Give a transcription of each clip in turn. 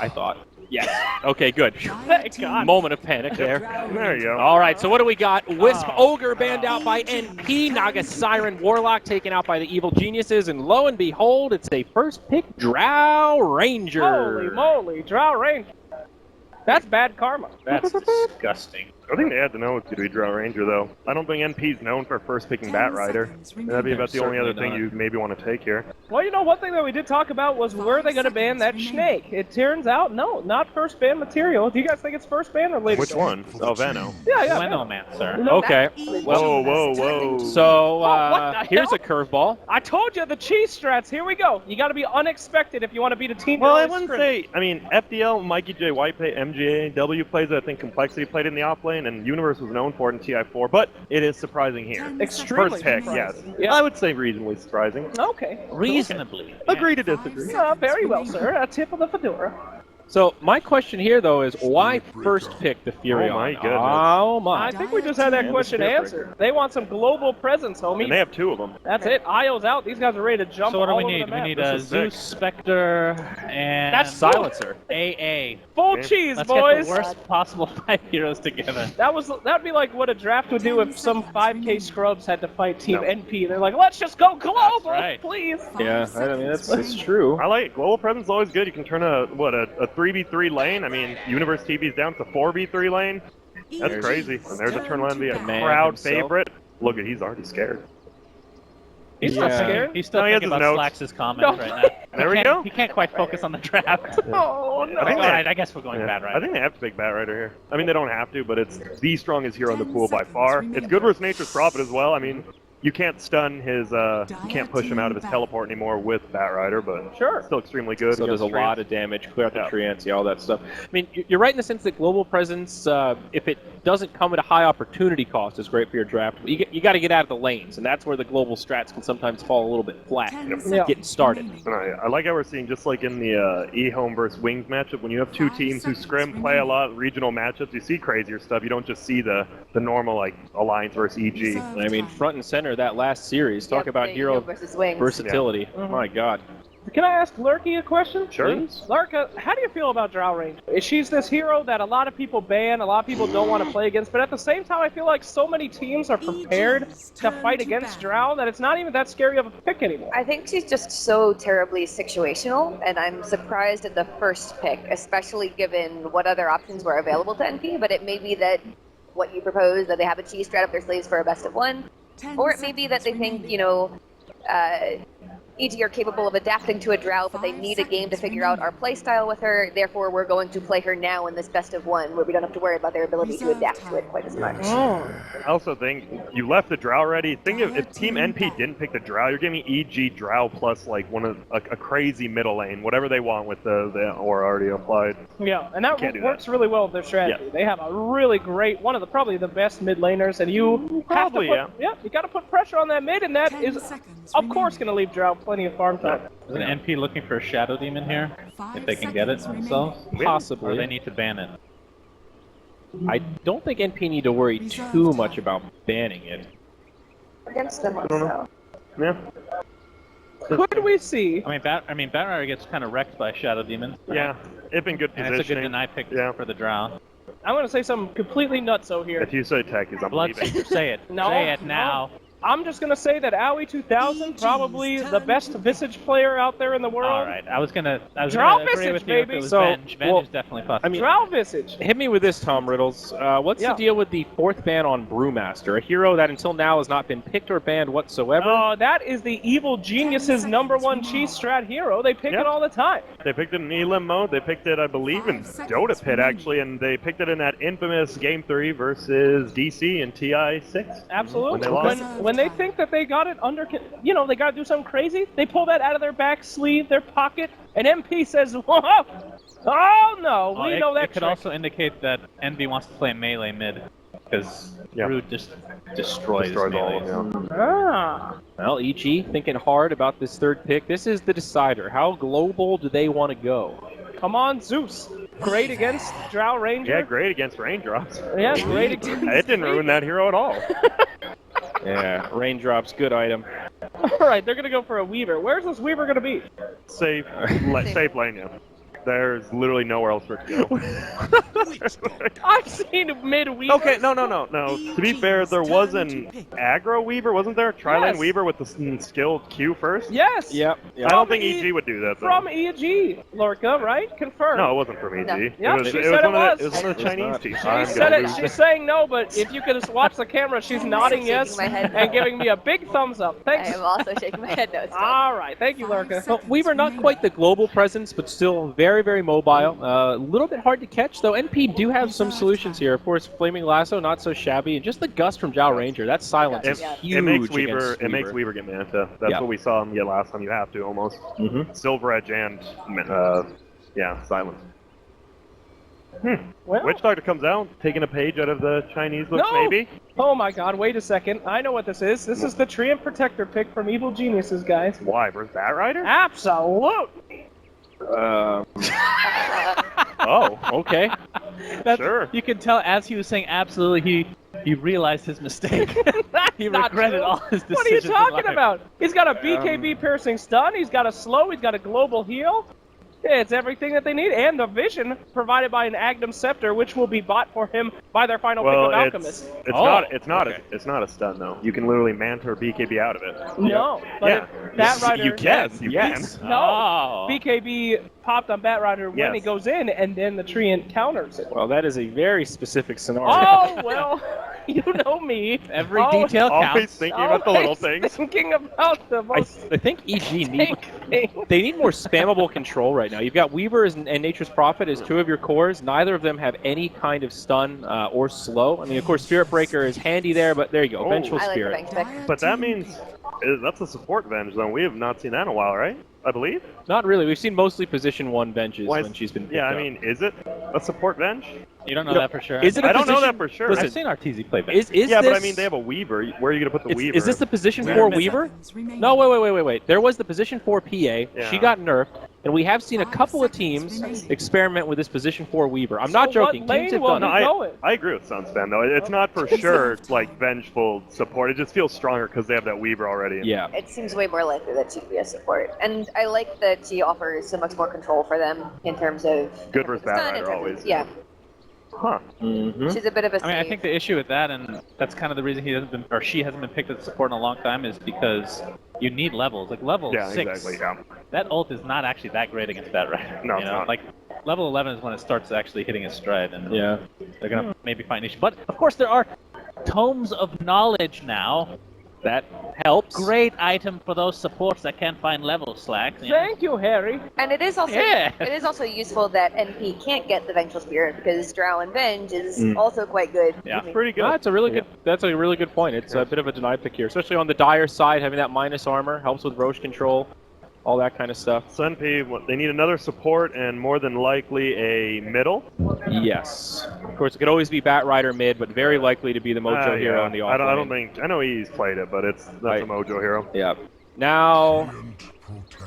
I thought. Yes. Okay, good. Thank God. Moment of panic there. There you go. All right, so what do we got? Wisp Ogre banned out by NP. Naga Siren Warlock taken out by the Evil Geniuses. And lo and behold, it's a first pick Drow Ranger. Holy moly, Drow Ranger. That's bad karma. That's disgusting. I think they had to know it's going to be Drow Ranger, though. I don't think NP's known for first picking Bat Rider. And that'd be about the only other thing you maybe want to take here. Well, you know, one thing that we did talk about was were they going to ban that snake? It turns out, no, not first ban material. Do you guys think it's first ban or later? Which one? Oh, Veno. Yeah, yeah. Venomancer. No, Okay. Whoa, whoa, whoa. So what the here's hell? a curveball. I told you the cheese strats. Here we go. You got to be unexpected if you want to beat a team. Well, I early wouldn't sprint. say, I mean, FDL, Mikey J. White play, MJW plays it. I think Complexity played in the off lane, and Universe was known for it in TI4, but it is surprising here. Extremely First pick, yes. surprising. Yeah. I would say reasonably surprising. Okay. Reasonably. Agree to disagree. Very well, sir. A tip of the fedora. So my question here, though, is why first pick the Furion? Oh, my goodness. Oh, my. I think we just had that And the question Skipper. answered. They want some global presence, homie. And they have two of them. That's it. Io's out. These guys are ready to jump So what do all we over need? the We map. need This a is sick. Zeus, Spectre, and That's Silencer. AA. Full Okay. cheese, Let's boys. get the worst possible 5 heroes together. That'd be like what a draft would do if some 5K scrubs had to fight Team No. NP. They're like, let's just go global, right. please. Yeah, I mean, that's true. I like it. Global presence is always good. You can turn a 3v3 lane. I mean, Universe TV's down to 4v3 lane. That's crazy. And there's a turn lane to be a Man crowd himself. favorite. Look at, he's already scared. He's Yeah. not scared. He's still No, he has thinking his about notes. Slax's comments No. right now. There we go. He can't quite focus on the draft. Oh, no. I think Alright, I guess we're going Yeah. bad, right? I think they have to pick Bat Rider here. I mean, they don't have to, but it's the strongest hero in the pool by far. It's good versus Nature's Prophet as well. I mean, you can't stun his, you can't push him out of his teleport anymore with Bat Rider, but Sure. still extremely good. So there's a against lot Treants. of damage, clear out the Yeah. Treants, all that stuff. I mean, you're right in the sense that global presence, if it doesn't come at a high opportunity cost, is great for your draft. But you got to get out of the lanes, and that's where the global strats can sometimes fall a little bit flat Yeah. getting started. And I like how we're seeing, just like in the E-Home versus Wings matchup, when you have two teams who scrim, play a lot, regional matchups, you see crazier stuff. You don't just see the normal, like, Alliance versus EG. I mean, front and center that last series. Talk about hero versus wings. versatility. Yeah. My God. Can I ask Lurky a question? Sure. Please? Lurka, how do you feel about Drow Ranger? She's this hero that a lot of people ban, a lot of people don't want to play against, but at the same time, I feel like so many teams are prepared to fight against Drow that it's not even that scary of a pick anymore. I think she's just so terribly situational, and I'm surprised at the first pick, especially given what other options were available to NP, but it may be that what you propose, that they have a cheese strat up their sleeves for a best of one, or it may be that they think, EG are capable of adapting to a Drow, but they need a game to figure out our playstyle with her, therefore we're going to play her now in this best of one, where we don't have to worry about their ability to adapt to it quite as much. I also think you left the Drow ready. Think if Team NP didn't pick the Drow, you're giving EG Drow plus like a crazy middle lane, whatever they want with the aura already applied. Yeah, and that Can't do works really well with their strategy. Yeah. They have a really great, probably the best mid laners, and you Probably, have to put, you got to put pressure on that mid, and that is, of course, going to leave Drow plenty of farm time. Is an NP looking for a Shadow Demon here? If they can get it themselves? Or Possibly. they need to ban it? I don't think NP need to worry too much about banning it. Against them also. Yeah. Could we see? Bat Rider gets kind of wrecked by Shadow Demon. Yeah. It's in good And positioning. it's a good deny pick Yeah. for the Drow. I'm going to say something completely nutso here. If you say techies, I'm Blood, leaving. say it. No, Say it no. now. I'm just going to say that Owie 2000, probably the best Visage player out there in the world. Alright, I was gonna Drow agree Visage, with you if baby. it was So, Venge. Venge well, is definitely possible. Drow Visage. Hit me with this, Tom Riddles. What's Yeah. the deal with the fourth ban on Brewmaster, a hero that until now has not been picked or banned whatsoever? Oh, that is the Evil Geniuses' #1 cheese strat hero. They pick Yep. it all the time. They picked it in Elim mode. They picked it, I believe, in Dota Pit, actually, and they picked it in that infamous Game 3 versus DC in TI6. Absolutely. When they lost. When they think that they got it under, they got to do something crazy, they pull that out of their back sleeve, their pocket, and MP says, whoa, oh no, we know that It could trick. also indicate that Envy wants to play melee mid, because Yeah. Brood just destroys Destroyed all melee. of them. Ah. Well, EG thinking hard about this third pick. This is the decider. How global do they want to go? Come on, Zeus. Great against Drow Ranger. Yeah, great against raindrops. Yeah, great against... It didn't ruin that hero at all. Yeah, raindrops, good item. All right, they're going to go for a Weaver. Where's this Weaver going to be? Safe lane, yeah. There's literally nowhere else for it to go. I've seen mid-weaver. Okay, no. To be fair, there was an aggro weaver, wasn't there? Tri-lane Yes. weaver with the skill Q first? Yes. Yep. I don't think EG would do that, though. From EG, Lorca, right? Confirmed. No, it wasn't from EG. No. Yep, she said it was. It was one of the Chinese teams. She said it. She's saying no, but if you could watch the camera, she's nodding shaking yes my head. and giving me a big thumbs up. I Thanks. am also shaking my head no. Still. All right, thank you, Lorca. Well, Weaver not quite the global presence, but still very, very mobile. A little bit hard to catch, though. NP do have some solutions here. Of course, Flaming Lasso, not so shabby, and just the gust from Drow Ranger. That silence is huge. It makes against Weaver get Manta. That's what we saw him get last time. You have to almost. Silver Edge and silence. Well, Witch Doctor comes out, taking a page out of the Chinese looks, No! maybe. oh my God! Wait a second. I know what this is. This is the Treant Protector pick from Evil Geniuses, guys. Why? Versus Bat Rider? Absolutely. Oh, Okay. sure. You can tell as he was saying absolutely, he realized his mistake. That's He not regretted true. all his What are you decisions in talking life. about? He's got a BKB piercing stun. He's got a slow. He's got a global heal. It's everything that they need, and the vision provided by an Agnum Scepter, which will be bought for him by their final pick of Alchemist. It's not a stun though. You can literally Manta or BKB out of it. No, but Yeah. Bat Rider. You can. No, Oh. BKB popped on Bat Rider when Yes. he goes in, and then the Treant counters it. Well, that is a very specific scenario. Oh well, you know me. Every Always- detail Always counts. thinking about the little Always things. Thinking about the most I think EG need thing. they need more spammable control right now. You've got Weaver and Nature's Prophet as two of your cores. Neither of them have any kind of stun or slow. I mean, of course, Spirit Breaker is handy there, but there you go, Oh. Vengeful I like the Spirit. bank pick. But that means that's a support Venge zone. We have not seen that in a while, right? I believe. Not really. We've seen mostly position 1 Venges Why is- when she's been picked Yeah, I up. mean, is it a support Venge? You don't know You know, that for sure. is it a I don't know position- that for sure. Listen, I've seen RTZ play back. Is yeah, this, but I mean, they have a Weaver. Where are you going to put the Weaver? Is this the position We're 4 missing. Weaver? No, wait. There was the position 4 PA. Yeah. She got nerfed, and we have seen a couple of teams experiment with this position 4 Weaver. I'm not So what joking. lane Teams have will done he it. go in? I agree with Sunspan though. It's not for sure like vengeful support. It just feels stronger because they have that Weaver already. Yeah. It seems way more likely that she'd be a support. And I like that she offers so much more control for them in terms of... Good versus Bat stun, in Rider terms of- always. Yeah, Huh. she's a bit of a I mean, I save. think the issue with that, and that's kind of the reason he hasn't been, or she hasn't been picked as support in a long time, is because you need levels. Like level Yeah, 6, exactly. Yeah. that ult is not actually that great against that Rider. No, you it's know? not. Like level 11 is when it starts actually hitting its stride, and Yeah. they're gonna maybe find issue. But of course, there are tomes of knowledge now. That helps. Great item for those supports that can't find level slacks. You know? Thank you, Harry. And it is also Yeah. useful that NP can't get the Vengeful Spirit because Drow and Venge is also quite good. Yeah. I mean, Pretty good. No, that's a really good. That's a really good point. It's a bit of a denied pick here, especially on the Dire side. Having that minus armor helps with Roche control, all that kind of stuff. Sunpea, they need another support and more than likely a middle. Yes. Of course, it could always be Bat Rider mid, but very likely to be the Mojo hero Yeah. on the I offlane. don't think. I know he's played it, but that's Right. a Mojo hero. Yeah. Now.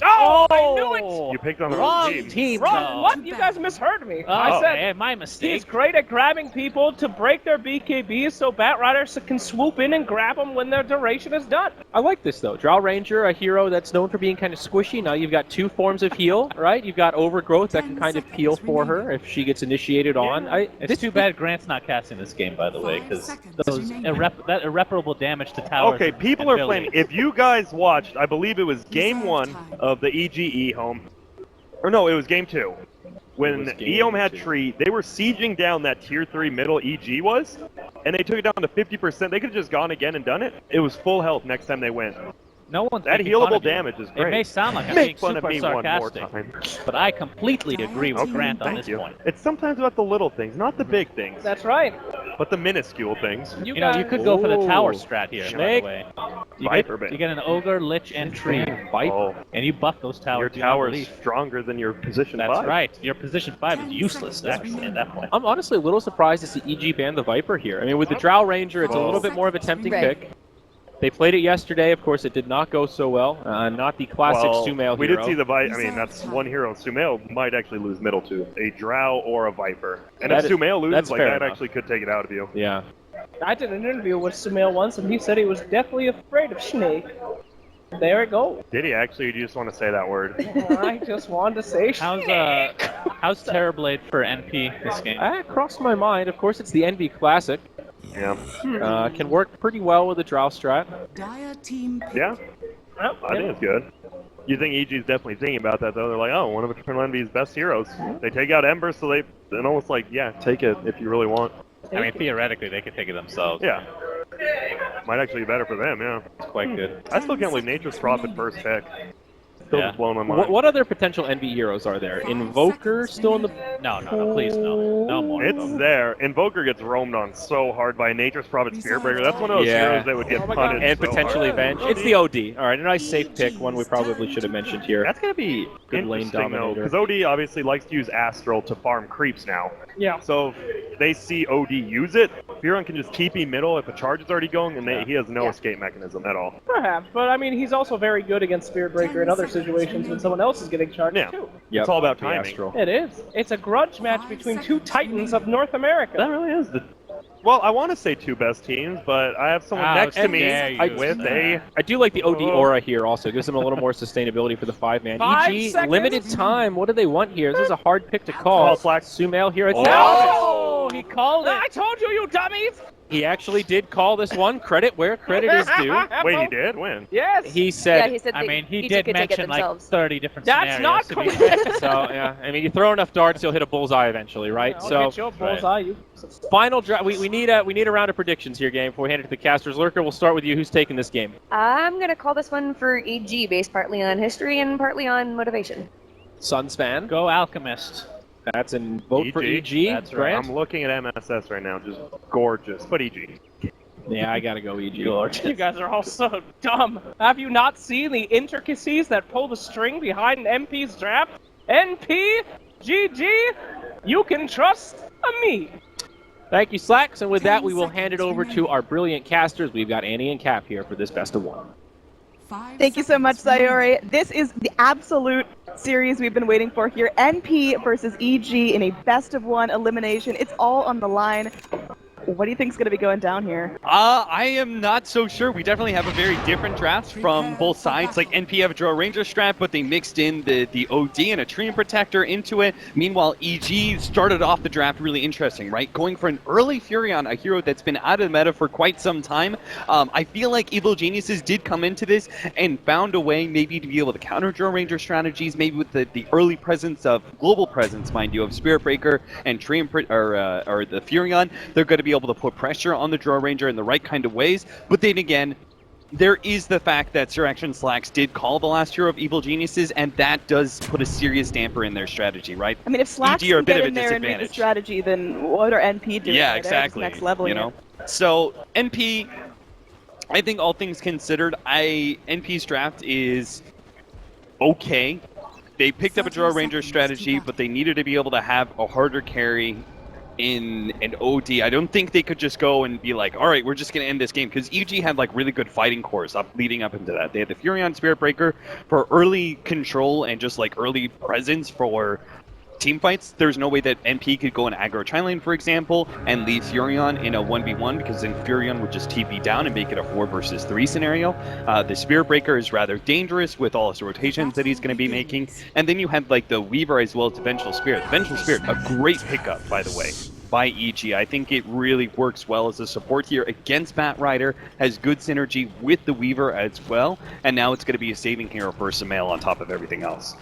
Oh, I knew it! You picked on the Wrong wrong team. team. Wrong. though. What? You guys misheard me. Oh, I said hey, my mistake. he's great at grabbing people to break their BKBs so Bat Riders can swoop in and grab them when their duration is done. I like this though. Drow Ranger, a hero that's known for being kind of squishy. Now you've got 2 forms of heal, right? You've got Overgrowth that can kind of peel for her if she gets initiated on. It's too bad Grant's not casting this game, by the way, because that irreparable damage to towers. Okay, and- people and are buildings. playing. If you guys watched, I believe it was game 1 of the EGE home. Or no, it was game 2. When was game Eom had 2. Tree, they were sieging down that tier 3 middle EG was, and they took it down to 50%. They could have just gone again and done it. It was full health next time they went. No one's That making fun healable of you. damage is It great. may sound like I'm being Make fun of super me one more sarcastic, time. but I completely agree with Grant on Thank this you. point. It's sometimes about the little things, not the big things, That's right. but the minuscule things. You know, you could go for the tower Ooh. strat here, by Snake. the way. You Viper get, bait. you get an ogre, lich, and tree, Oh, and you buff those towers. your beyond tower's belief. stronger than your position That's 5. right. Your position 5 is useless, actually, at that point. I'm honestly a little surprised to see EG ban the Viper here. I mean, with the Drow Ranger, it's a little bit more of a tempting Right. pick. They played it yesterday. Of course, it did not go so well. Not the classic Well, Sumail we hero. did see the Viper. I mean, that's one hero. Sumail might actually lose middle to a Drow or a Viper. And That if is- Sumail loses, that's like fair that enough. actually could take it out of you. Yeah. I did an interview with Sumail once, and he said he was deathly afraid of Snake. There it goes. Did he actually? Or do you just want to say that word? I just wanted to say How's Snake. How's Terrorblade for NP this game? That crossed my mind. Of course, it's the Envy Classic. Yeah. Can work pretty well with the Drow strat. Yeah. I think it's good. You think EG is definitely thinking about that, though. They're like, oh, one of Eternal Envy's best heroes. They take out Ember, so they're almost like, yeah, take it if you really want. I mean, theoretically, they could take it themselves. Yeah. Might actually be better for them, yeah. It's quite good. I still can't believe Nature's Prophet first pick. Still Yeah. just blowing my mind. What other potential Envy heroes are there? Invoker still in the... No, please, no. No more. It's there. Invoker gets roamed on so hard by Nature's Prophet Spearbreaker. That's one of those Yeah. heroes that would get Oh my punted And so potentially hard. Venge. It's the OD. All right, a nice safe pick. One we probably should have mentioned here. That's going to be Good lane interesting, though, dominator. because OD obviously likes to use Astral to farm creeps now. Yeah. So if they see OD use it, Furon can just keep him middle if a charge is already going, and he has no escape mechanism at all. Perhaps, but I mean, he's also very good against Spiritbreaker in other situations when someone else is getting charged Yeah. too. Yep, It's all about the timing. Astral. It is. It's a grudge match between two titans of North America. That really is the... Well, I want to say two best teams, but I have someone How next to me dare you. with a... I do like the OD aura here also. Gives them a little more sustainability for the 5-man. 5 EG, seconds? limited time. What do they want here? This is a hard pick to call. Call Slack. Sumail here. It's Oh! He called it. I told you, you dummies! He actually did call this one. Credit where credit is due. Wait, he did? When? Yes. He Yeah, said... he said I that mean, he each did could take it mention like themselves. 30 different That's scenarios. not to be correct. So, yeah. I mean, you throw enough darts, you'll hit a bullseye eventually, right? I'll So, get your bullseye, you. final draft. We need a round of predictions here, game, before we hand it to the casters. Lurker, we'll start with you. Who's taking this game? I'm gonna call this one for EG, based partly on history and partly on motivation. Sunspan. Go Alchemist. That's a vote for EG. That's right. Grant? I'm looking at MSS right now, just gorgeous. But EG. Yeah, I gotta go EG. You guys are all so dumb. Have you not seen the intricacies that pull the string behind an MP's draft? NP, GG, you can trust me. Thank you, Slacks. And with that, we will hand it over to our brilliant casters. We've got Annie and Cap here for this best of one. Thank you so much, Sayori. This is the absolute series we've been waiting for here. NP versus EG in a best-of-one elimination. It's all on the line. What do you think is going to be going down here? I am not so sure. We definitely have a very different draft from both sides. Like, NP have a Drow Ranger strat, but they mixed in the OD and a Treant Protector into it. Meanwhile, EG started off the draft really interesting, right? Going for an early Furion, a hero that's been out of the meta for quite some time. I feel like Evil Geniuses did come into this and found a way maybe to be able to counter Drow Ranger strategies, maybe with the early presence of, global presence, mind you, of Spiritbreaker and Treant or the Furion. They're going to be able to put pressure on the Drow Ranger in the right kind of ways. But then again, there is the fact that Sir Action Slacks did call the last hero of Evil Geniuses, and that does put a serious damper in their strategy, right? I mean, if Slacks EG are a can bit get of a in there and read the disadvantage. strategy, then what are NP doing? Yeah, right there? It's exactly. Next level, you know. So NP, I think all things considered, NP's draft is okay. They picked up a Drow Ranger strategy, but they needed to be able to have a harder carry in an OD. I don't think they could just go and be like, all right, we're just going to end this game, because EG had like really good fighting cores leading up into that. They had the Furion Spiritbreaker for early control and just like early presence for team fights. There's no way that NP could go and aggro Chilane, for example, and leave Furion in a 1v1, because then Furion would just TP down and make it a 4 versus 3 scenario. The Spiritbreaker is rather dangerous with all his rotations that he's going to be making. And then you have like the Weaver as well as the Vengeful Spirit. The Vengeful Spirit, a great pickup, by the way, by EG. I think it really works well as a support here against Bat Rider, has good synergy with the Weaver as well, and now it's going to be a saving hero for Sumail on top of everything else.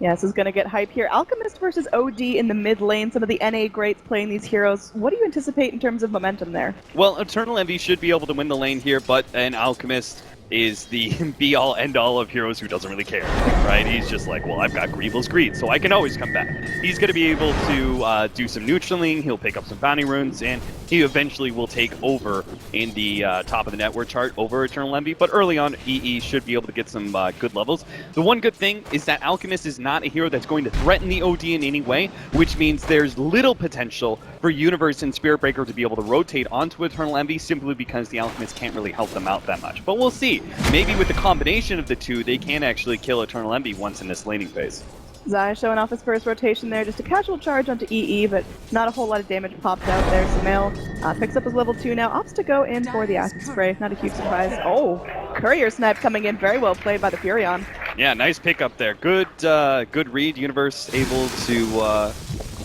Yeah, this is going to get hype here. Alchemist versus OD in the mid lane. Some of the NA greats playing these heroes. What do you anticipate in terms of momentum there? Well, Eternal Envy should be able to win the lane here, but an Alchemist is the be-all, end-all of heroes who doesn't really care, right? He's just like, well, I've got Grievel's Greed, so I can always come back. He's going to be able to do some neutraling, he'll pick up some bounty runes, and he eventually will take over in the top of the network chart over Eternal Envy, but early on, EE should be able to get some good levels. The one good thing is that Alchemist is not a hero that's going to threaten the OD in any way, which means there's little potential for Universe and Spiritbreaker to be able to rotate onto Eternal Envy simply because the Alchemist can't really help them out that much. But we'll see. Maybe with the combination of the two, they can actually kill Eternal Envy once in this laning phase. Zaya showing off his first rotation there, just a casual charge onto EE, but not a whole lot of damage popped out there. Sumail picks up his level 2 now, opts to go in for the Acid Spray, not a huge surprise. Oh, Courier Snipe coming in, very well played by the Furion. Yeah, nice pickup there. Good read. Universe able to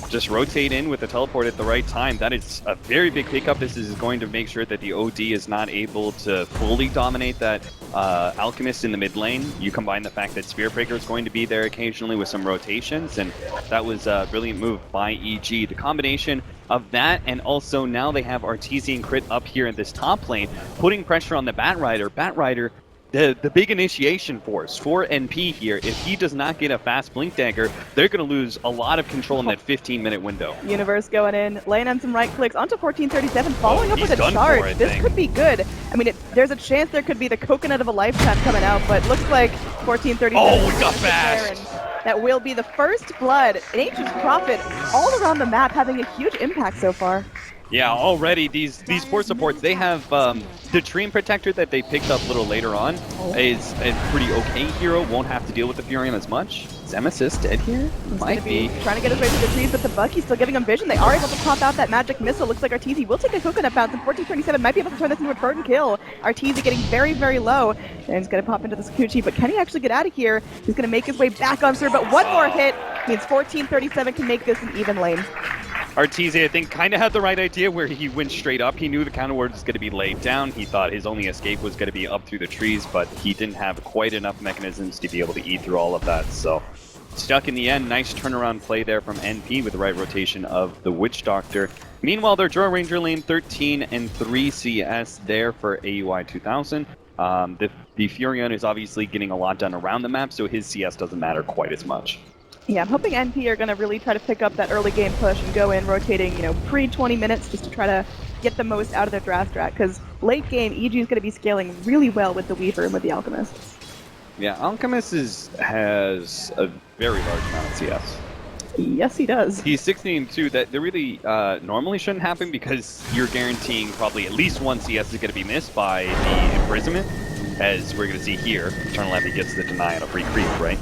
just rotate in with the teleport at the right time. That is a very big pickup. This is going to make sure that the OD is not able to fully dominate that Alchemist in the mid lane. You combine the fact that Spearbreaker is going to be there occasionally with some rotations, and that was a brilliant move by EG. The combination of that, and also now they have Artesian Crit up here in this top lane, putting pressure on the Batrider. Batrider, the big initiation force for NP here. If he does not get a fast Blink Dagger, they're going to lose a lot of control in that 15-minute window. Universe going in, laying on some right clicks onto 1437, following up with a done charge. for, I This think. could be good. I mean, there's a chance there could be the coconut of a lifetime coming out, but looks like 1437. Oh, we got is there, bashed. and that will be the first blood. An Ancient's Prophet all around the map, having a huge impact so far. Yeah, already these poor supports, they have the Dream Protector that they picked up a little later on is a pretty okay hero, won't have to deal with the Furion as much. Is Emesis dead here? Might be. Trying to get his way through the trees, but the Bucky's still giving him vision. They are able to pop out that magic missile. Looks like Arteezy will take a coconut bounce, and 1427 might be able to turn this into a burden kill. Arteezy getting very, very low, and he's going to pop into the Sakuchi, but can he actually get out of here? He's going to make his way back on through, but one more hit means 1437 can make this an even lane. Arteezy, I think, kind of had the right idea where he went straight up. He knew the counter ward was going to be laid down. He thought his only escape was going to be up through the trees, but he didn't have quite enough mechanisms to be able to eat through all of that. So, stuck in the end. Nice turnaround play there from NP with the right rotation of the Witch Doctor. Meanwhile, their Drow Ranger lane 13 and 3 CS there for AUI 2000. The Furion is obviously getting a lot done around the map, so his CS doesn't matter quite as much. Yeah, I'm hoping NP are going to really try to pick up that early game push and go in rotating, pre-20 minutes just to try to get the most out of their draft strat, because late game, EG is going to be scaling really well with the Weaver and with the Alchemist. Yeah, Alchemist has a very large amount of CS. Yes, he does. He's 16-2. That really normally shouldn't happen because you're guaranteeing probably at least one CS is going to be missed by the imprisonment, as we're going to see here. Eternal Envy gets the deny on a free creep, right?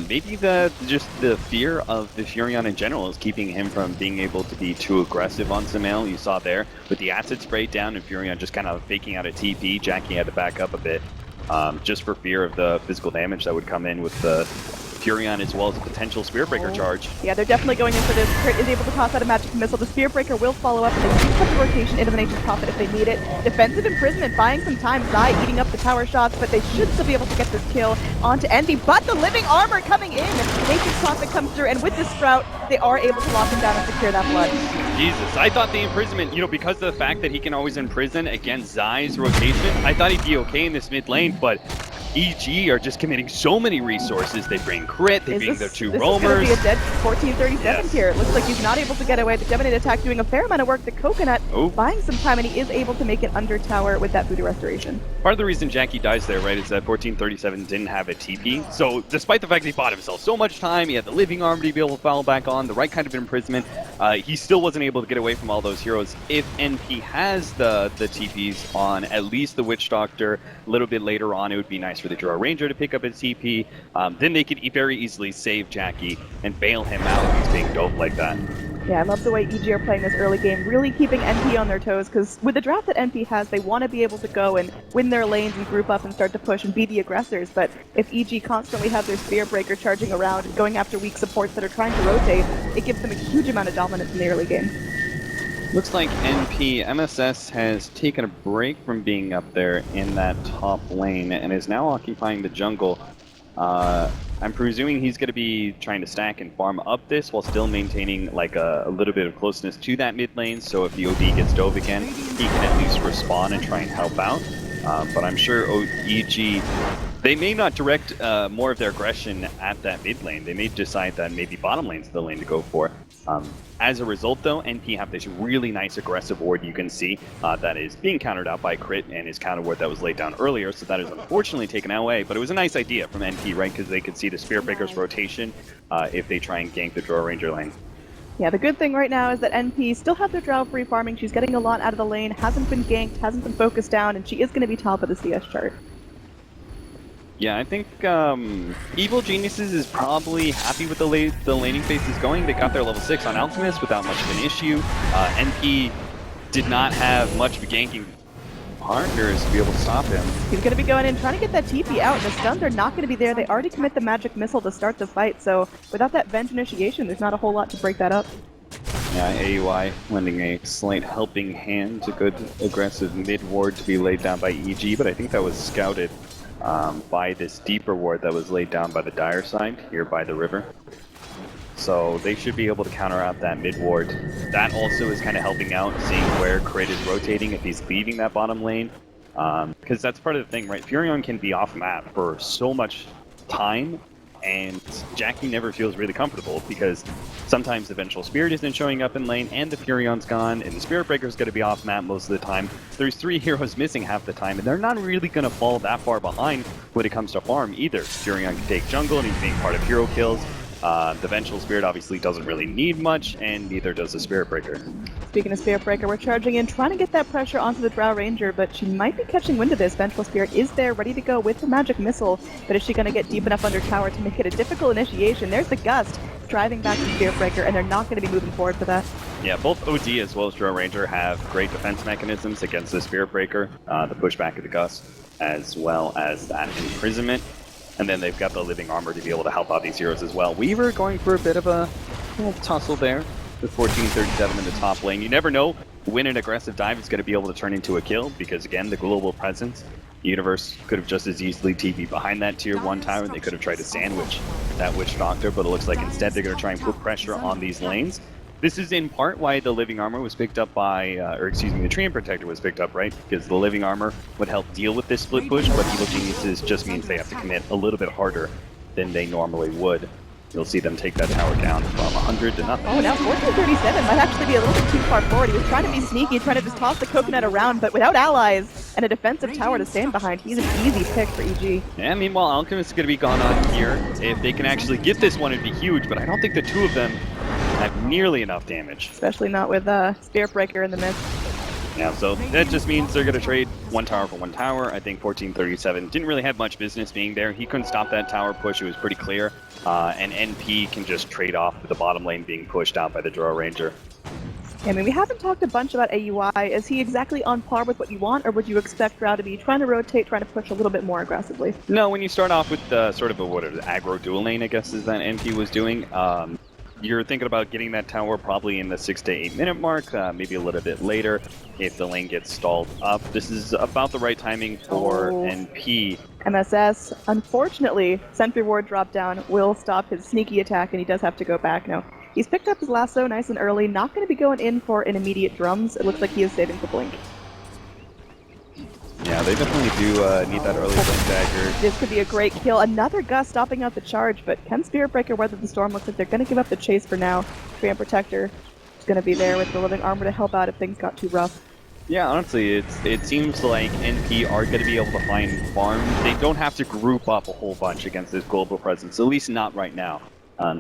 Maybe just the fear of the Furion in general is keeping him from being able to be too aggressive on Sumail. You saw there with the acid spray down and Furion just kind of faking out a TP. Jackie had to back up a bit just for fear of the physical damage that would come in with the Furion as well as a potential Spearbreaker charge. Yeah, they're definitely going in for this. Crit is able to toss out a magic missile. The Spearbreaker will follow up, and they do put the rotation into the Nature's Prophet if they need it. Defensive imprisonment, buying some time. Zai eating up the tower shots, but they should still be able to get this kill onto Envy. But the living armor coming in. Nature's Prophet comes through, and with this Sprout, they are able to lock him down and secure that blood. Jesus, I thought the imprisonment, because of the fact that he can always imprison against Zai's rotation, I thought he'd be okay in this mid lane, but EG are just committing so many resources. They bring crit, they bring their two roamers. This is going to be a dead 1437 here. It looks like he's not able to get away. The Geminate attack doing a fair amount of work. The Coconut buying some time, and he is able to make it under tower with that Voodoo Restoration. Part of the reason Jackie dies there, right, is that 1437 didn't have a TP. So despite the fact that he bought himself so much time, he had the living armor to be able to follow back on, the right kind of imprisonment, he still wasn't able to get away from all those heroes. If NP has the TPs on at least the Witch Doctor, a little bit later on, it would be nice for the Drow Ranger to pick up his TP. Then they could very easily save Jackie and bail him out if he's being doped like that. Yeah, I love the way EG are playing this early game, really keeping NP on their toes, because with the draft that NP has, they want to be able to go and win their lanes and group up and start to push and be the aggressors, but if EG constantly have their Spearbreaker charging around and going after weak supports that are trying to rotate, it gives them a huge amount of dominance in the early game. Looks like NP MSS has taken a break from being up there in that top lane and is now occupying the jungle. I'm presuming he's going to be trying to stack and farm up this while still maintaining like a little bit of closeness to that mid lane, so if the OD gets dove again, he can at least respawn and try and help out. But I'm sure EG, they may not direct more of their aggression at that mid lane. They may decide that maybe bottom lane's the lane to go for. As a result, though, NP have this really nice aggressive ward you can see that is being countered out by Crit and his counter ward that was laid down earlier, so that is unfortunately taken away, but it was a nice idea from NP, right, because they could see the Spearbreaker's rotation if they try and gank the Drow Ranger lane. Yeah, the good thing right now is that NP still have their Drow free farming. She's getting a lot out of the lane, hasn't been ganked, hasn't been focused down, and she is going to be top of the CS chart. Yeah, I think Evil Geniuses is probably happy with the laning phase is going. They got their level 6 on Alchemist without much of an issue. NP did not have much of a ganking. partners to be able to stop him. He's going to be going in, trying to get that TP out, and the stuns are not going to be there. They already commit the magic missile to start the fight, so without that vent initiation, there's not a whole lot to break that up. Yeah, AUI lending a slight helping hand, a good aggressive mid ward to be laid down by EG, but I think that was scouted by this deeper ward that was laid down by the dire side here by the river. So they should be able to counter out that mid ward. That also is kind of helping out, seeing where Crit is rotating, if he's leaving that bottom lane. Because that's part of the thing, right? Furion can be off map for so much time, and Jackie never feels really comfortable because sometimes the Vengeful Spirit isn't showing up in lane and the Furion's gone and the Spirit Breaker's going to be off map most of the time. There's 3 heroes missing half the time and they're not really going to fall that far behind when it comes to farm either. Furion can take jungle and he's being part of hero kills. The Vengeful Spirit obviously doesn't really need much, and neither does the Spirit Breaker. Speaking of Spirit Breaker, we're charging in, trying to get that pressure onto the Drow Ranger, but she might be catching wind of this. Vengeful Spirit is there, ready to go with the magic missile, but is she going to get deep enough under tower to make it a difficult initiation? There's the Gust, driving back to Spirit Breaker, and they're not going to be moving forward for that. Yeah, both OD as well as Drow Ranger have great defense mechanisms against the Spirit Breaker, the pushback of the Gust, as well as that imprisonment. And then they've got the living armor to be able to help out these heroes as well. Weaver going for a bit of a little tussle there with 1437 in the top lane. You never know when an aggressive dive is going to be able to turn into a kill because, again, the global presence. Universe could have just as easily TP'd behind that tier 1 tower, and they could have tried to sandwich that Witch Doctor, but it looks like instead they're going to try and put pressure on these lanes. This is in part why the Living Armor was picked up by, the Treant Protector was picked up, right? Because the Living Armor would help deal with this split push, but Evil Geniuses just means they have to commit a little bit harder than they normally would. You'll see them take that tower down from 100 to nothing. Oh, now 1437 might actually be a little bit too far forward. He was trying to be sneaky, trying to just toss the coconut around, but without allies and a defensive tower to stand behind, he's an easy pick for EG. Yeah, meanwhile, Alchemist is going to be gone on here. If they can actually get this one, it'd be huge, but I don't think the 2 of them have nearly enough damage. Especially not with Spirit Breaker in the midst. Yeah, so that just means they're going to trade 1 tower for 1 tower. I think 1437 didn't really have much business being there. He couldn't stop that tower push. It was pretty clear. And NP can just trade off with the bottom lane being pushed out by the Drow Ranger. I mean, we haven't talked a bunch about AUI. Is he exactly on par with what you want, or would you expect Drow to be trying to rotate, trying to push a little bit more aggressively? No, when you start off with sort of a aggro dual lane, I guess, is that NP was doing. You're thinking about getting that tower probably in the 6 to 8 minute mark, maybe a little bit later if the lane gets stalled up. This is about the right timing for NP. MSS, unfortunately, Sentry Ward drop down will stop his sneaky attack, and he does have to go back now. He's picked up his lasso nice and early, not going to be going in for an immediate drums. It looks like he is saving for blink. Yeah, they definitely do need that early blink dagger. This could be a great kill. Another Gust stopping out the charge, but can Spirit Breaker weather the storm? Looks like they're going to give up the chase for now. Treant Protector is going to be there with the living armor to help out if things got too rough. Yeah, honestly, it seems like NP are going to be able to find farm. They don't have to group up a whole bunch against this global presence, at least not right now.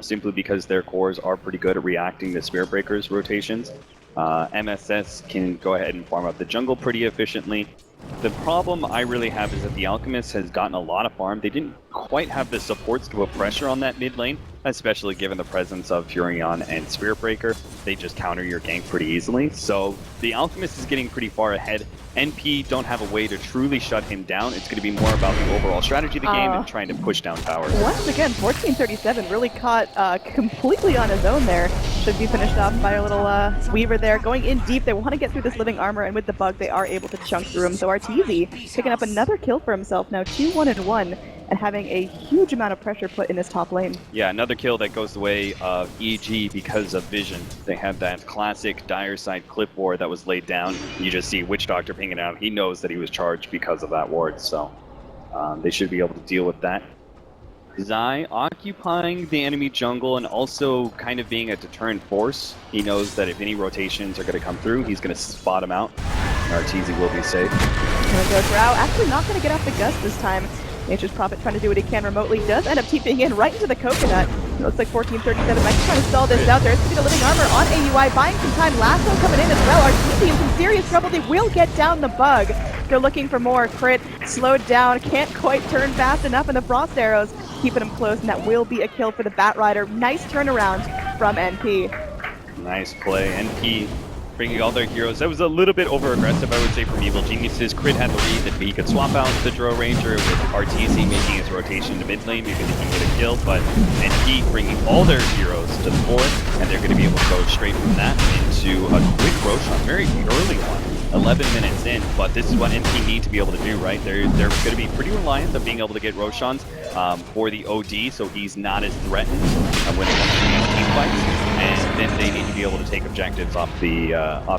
Simply because their cores are pretty good at reacting to Spirit Breaker's rotations. MSS can go ahead and farm up the jungle pretty efficiently. The problem I really have is that the Alchemist has gotten a lot of farm. They didn't quite have the supports to put pressure on that mid lane, especially given the presence of Furion and Spirit Breaker. They just counter your gank pretty easily. So the Alchemist is getting pretty far ahead. NP don't have a way to truly shut him down. It's going to be more about the overall strategy of the game and trying to push down towers. Once again, 1437 really caught completely on his own there. Should be finished off by a little Weaver there. Going in deep, they want to get through this living armor, and with the bug, they are able to chunk through him. So Arteezy picking up another kill for himself now, 2-1-1, and having a huge amount of pressure put in his top lane. Yeah, another kill that goes the way of EG because of vision. They have that classic dire side clip ward that was laid down. You just see Witch Doctor pinging out. He knows that he was charged because of that ward, so they should be able to deal with that. Zai occupying the enemy jungle and also kind of being a deterrent force. He knows that if any rotations are going to come through, he's going to spot them out. And Arteezy will be safe. There we go, Drow actually not going to get off the Gust this time. Nature's Prophet trying to do what he can remotely, does end up TPing in right into the coconut. It looks like 1437 might be trying to stall this out there. It's going to be the living armor on AUI, buying some time. Lasso coming in as well. Arteezy in some serious trouble. They will get down the bug. They're looking for more. Crit slowed down, can't quite turn fast enough, and the frost arrows keeping him close, and that will be a kill for the Bat Rider. Nice turnaround from NP. Nice play. NP bringing all their heroes. That was a little bit over-aggressive, I would say, from Evil Geniuses. Crit had the read that he could swap out the Drow Ranger with RTC making his rotation to mid lane because he can get a kill, but NP bringing all their heroes to the board, and they're going to be able to go straight from that into a quick Roshan, very early one. 11 minutes in, but this is what NP need to be able to do, right? They're going to be pretty reliant on being able to get Roshans for the OD, so he's not as threatened when it comes to these team fights. And then they need to be able to take objectives off the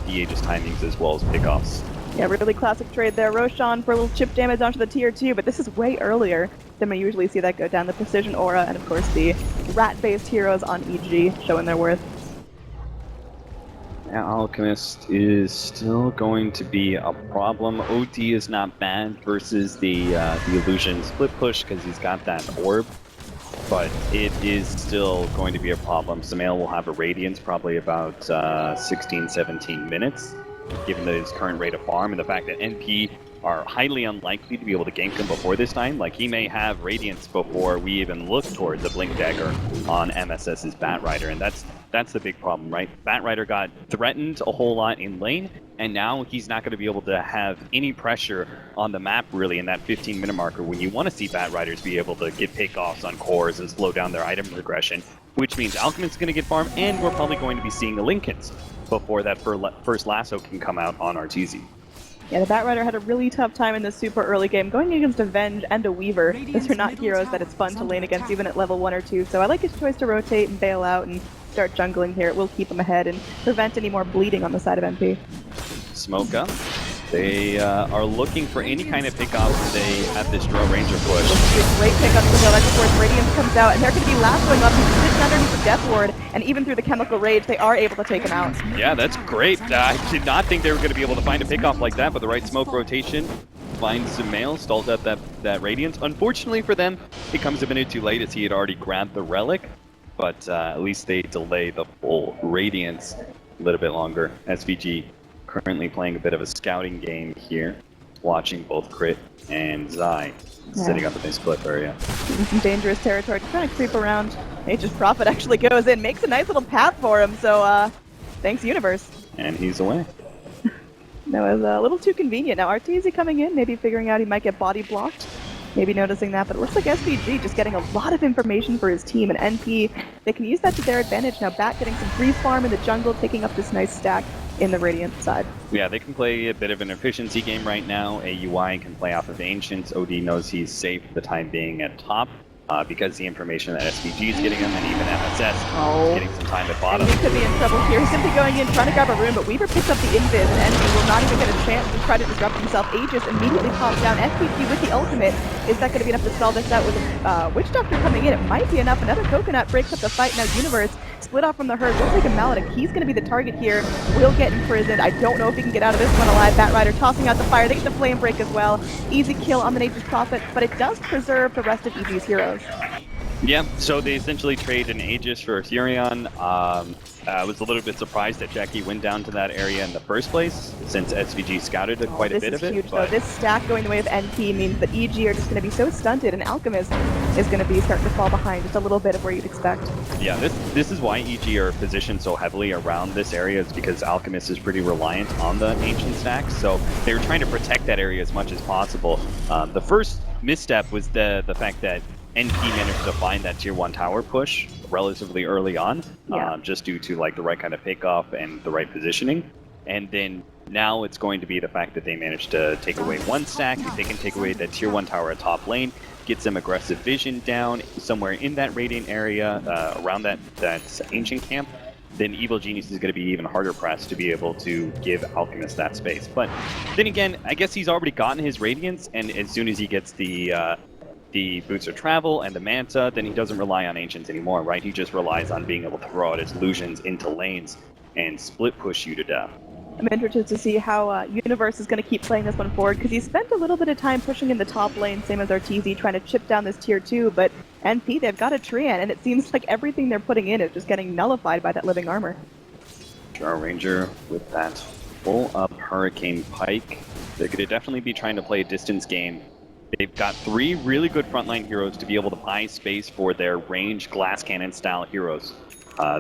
Aegis timings as well as pickoffs. Yeah, really classic trade there. Roshan for a little chip damage onto the tier 2, but this is way earlier than we usually see that go down. The Precision Aura and, of course, the rat-based heroes on EG showing their worth. Yeah, Alchemist is still going to be a problem. OD is not bad versus the Illusion split push because he's got that orb, but it is still going to be a problem. Samael will have a Radiance probably about 16-17 minutes, given his current rate of farm and the fact that NP are highly unlikely to be able to gank him before this time. Like, he may have Radiance before we even look towards the Blink Dagger on MSS's Batrider, and that's the big problem, right? Batrider got threatened a whole lot in lane, and now he's not going to be able to have any pressure on the map, really, in that 15-minute marker when you want to see Batriders be able to get pickoffs on cores and slow down their item progression, which means Alchemist is going to get farm, and we're probably going to be seeing the Linkens before that first lasso can come out on RTZ. Yeah, the Batrider had a really tough time in this super early game, going against Avenge and a Weaver. Those are not heroes that it's fun to lane against, even at level 1 or 2, so I like his choice to rotate and bail out and start jungling here. It will keep him ahead and prevent any more bleeding on the side of MP. Smoke up. They are looking for any kind of pickoff today at this Drow Ranger push. This is a great pickup for Drow. That's of course Radiance comes out, and they're going to be lassoing up. He's sitting underneath the Death Ward, and even through the Chemical Rage, they are able to take him out. Yeah, that's great. I did not think they were going to be able to find a pickoff like that, but the right smoke rotation finds Samael, stalls out that Radiance. Unfortunately for them, it comes a minute too late as he had already grabbed the Relic, but at least they delay the full Radiance a little bit longer. SVG currently playing a bit of a scouting game here, watching both Crit and Zai sitting up in this cliff area. In some dangerous territory, trying to creep around. Nature's Prophet actually goes in, makes a nice little path for him, so thanks Universe. And he's away. That was a little too convenient. Now RTZ coming in, maybe figuring out he might get body blocked. Maybe noticing that, but it looks like SVG just getting a lot of information for his team, and NP, they can use that to their advantage. Now Bat getting some free farm in the jungle, taking up this nice stack in the Radiant side. Yeah, they can play a bit of an efficiency game right now. AUI can play off of Ancients. OD knows he's safe for the time being at top because the information that SVG is getting him, and even MSS is getting some time at bottom. He could be in trouble here. He's simply going in, trying to grab a rune, but Weaver picks up the invis, and NP will not even get a chance to try to disrupt himself. Aegis immediately pops down. SVG with the ultimate. Is that going to be enough to stall this out with a Witch Doctor coming in? It might be enough. Another Coconut breaks up the fight. Now Universe split off from the herd. We'll take a Maledict. He's going to be the target here. Will get imprisoned. I don't know if he can get out of this one alive. Batrider tossing out the fire. They get the flame break as well. Easy kill on the Nature's Prophet, but it does preserve the rest of EG's heroes. Yeah, so they essentially trade an Aegis for a Furion. I was a little bit surprised that Jackie went down to that area in the first place, since SVG scouted quite a bit of it. This is huge, though. This stack going the way of NP means that EG are just going to be so stunted, and Alchemist is going to be starting to fall behind just a little bit of where you'd expect. Yeah, this is why EG are positioned so heavily around this area, is because Alchemist is pretty reliant on the Ancient stacks, so they were trying to protect that area as much as possible. The first misstep was the fact that NP managed to find that tier 1 tower push relatively early on, just due to like the right kind of pickoff and the right positioning. And then now it's going to be the fact that they managed to take away one stack. If they can take away that tier 1 tower at top lane, get some aggressive vision down somewhere in that Radiant area, around that Ancient camp, then Evil Genius is going to be even harder pressed to be able to give Alchemist that space. But then again, I guess he's already gotten his Radiance, and as soon as he gets the Boots of Travel and the Manta, then he doesn't rely on Ancients anymore, right? He just relies on being able to throw out his illusions into lanes and split push you to death. I'm interested to see how Universe is going to keep playing this one forward, because he spent a little bit of time pushing in the top lane, same as RTZ, trying to chip down this tier 2, but NP, they've got a Trian, and it seems like everything they're putting in is just getting nullified by that living armor. Drow Ranger with that full up Hurricane Pike. They're going to definitely be trying to play a distance game. They've got 3 really good frontline heroes to be able to buy space for their ranged glass cannon style heroes.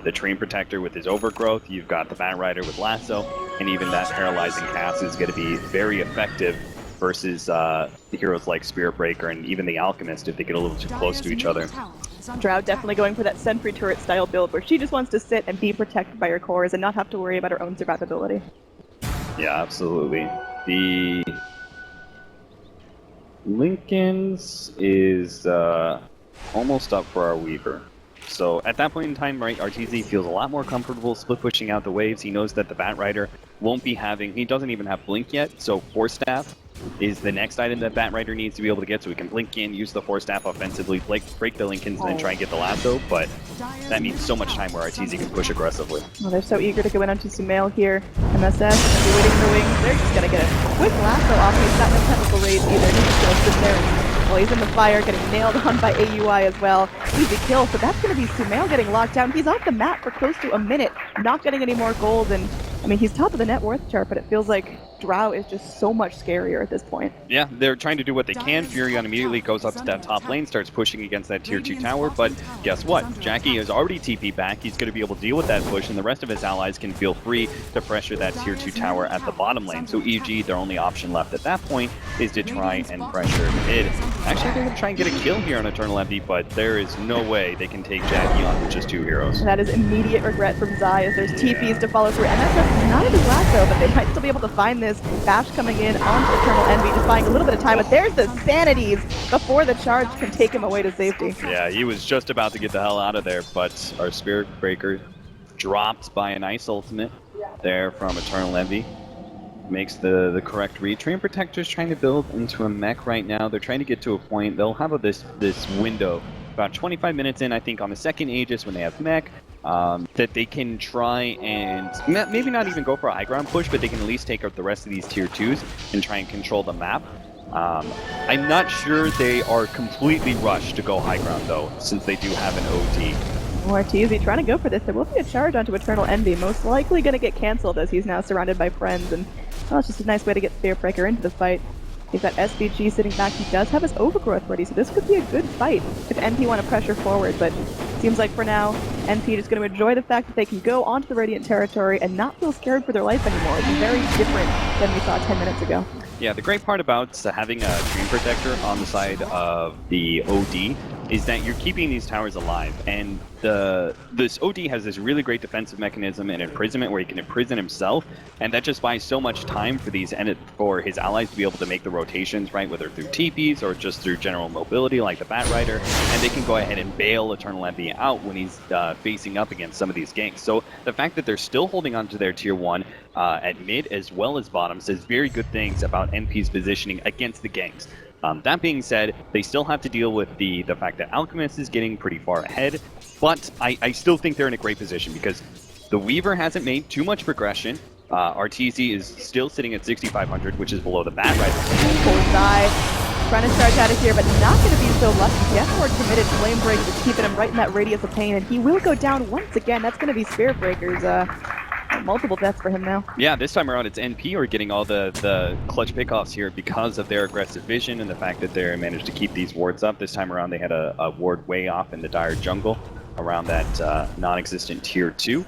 the Train Protector with his Overgrowth, you've got the Bat Rider with Lasso, and even that Paralyzing Cast is going to be very effective versus heroes like Spirit Breaker and even the Alchemist if they get a little too close to each other. Drow definitely going for that Sentry Turret style build where she just wants to sit and be protected by her cores and not have to worry about her own survivability. Yeah, absolutely. The Lincoln's is almost up for our Weaver. So at that point in time, right, RTZ feels a lot more comfortable split pushing out the waves. He knows that the Bat Rider won't be having, he doesn't even have Blink yet, so Force Staff is the next item that Bat Rider needs to be able to get, so we can blink in, use the Force Staff offensively, break the Lincolns, and then try and get the Lasso, but that means so much time where RTZ can push aggressively. Well, they're so eager to go in onto Sumail here. MSS, they're waiting for wings. They're just gonna get a quick Lasso off. He's got no technical rage either. He's just gonna sit there. Well, he's in the fire, getting nailed on by AUI as well. Easy kill, so that's gonna be Sumail getting locked down. He's off the map for close to a minute, not getting any more gold, and I mean, he's top of the net worth chart, but it feels like Drow is just so much scarier at this point. Yeah, they're trying to do what they can. Furion immediately goes up to that top lane, starts pushing against that tier 2 tower, but guess what? Jackie is already TP back. He's going to be able to deal with that push, and the rest of his allies can feel free to pressure that tier 2 tower at the bottom lane. So EG, their only option left at that point is to try and pressure mid. Actually, they're going to try and get a kill here on Eternal Envy, but there is no way they can take Jackie on with just 2 heroes. And that is immediate regret from Zai as there's TPs to follow through. MSS is not in his Lasso, but they might still be able to find this. Bash coming in onto Eternal Envy, just buying a little bit of time, but there's the Sanities before the charge can take him away to safety. Yeah, he was just about to get the hell out of there, but our Spirit Breaker dropped by a nice ultimate there from Eternal Envy. Makes the correct read. Train Protector's trying to build into a mech right now. They're trying to get to a point. They'll have this window about 25 minutes in, I think, on the second Aegis when they have mech, that they can try and maybe not even go for a high ground push, but they can at least take out the rest of these tier 2s and try and control the map. I'm not sure they are completely rushed to go high ground, though, since they do have an OD. Muerta trying to go for this. There will be a charge onto Eternal Envy, most likely going to get cancelled as he's now surrounded by friends, and well, it's just a nice way to get Spirit Breaker into the fight. He's got SVG sitting back. He does have his Overgrowth ready, so this could be a good fight if NP want to pressure forward, but seems like for now, NP is going to enjoy the fact that they can go onto the Radiant territory and not feel scared for their life anymore. It's very different than we saw 10 minutes ago. Yeah, the great part about having a Train Protector on the side of the OD is that you're keeping these towers alive, and this OD has this really great defensive mechanism and imprisonment where he can imprison himself, and that just buys so much time for for his allies to be able to make the rotations, right, whether through TPs or just through general mobility like the Bat Rider, and they can go ahead and bail Eternal Envy out when he's facing up against some of these ganks. So the fact that they're still holding on to their tier 1 at mid as well as bottom says very good things about NP's positioning against the ganks. That being said, they still have to deal with the fact that Alchemist is getting pretty far ahead, but I still think they're in a great position because the Weaver hasn't made too much progression. RTZ is still sitting at 6,500, which is below the Bat Rider. Poor Zai, trying to charge out of here, but not going to be so lucky. Deathward committed Flame Break is keeping him right in that radius of pain, and he will go down once again. That's going to be Spirit Breaker's multiple deaths for him now. Yeah, this time around it's NP who are getting all the clutch pickoffs here because of their aggressive vision and the fact that they managed to keep these wards up. This time around they had a ward way off in the dire jungle around that non-existent tier 2.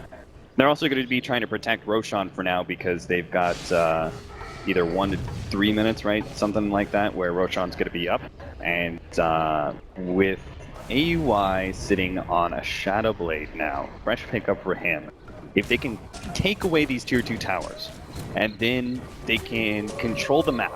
They're also going to be trying to protect Roshan for now because they've got either 1 to 3 minutes, right? Something like that, where Roshan's going to be up. And with AUI sitting on a Shadow Blade now, fresh pickup for him. If they can take away these tier 2 towers, and then they can control the map,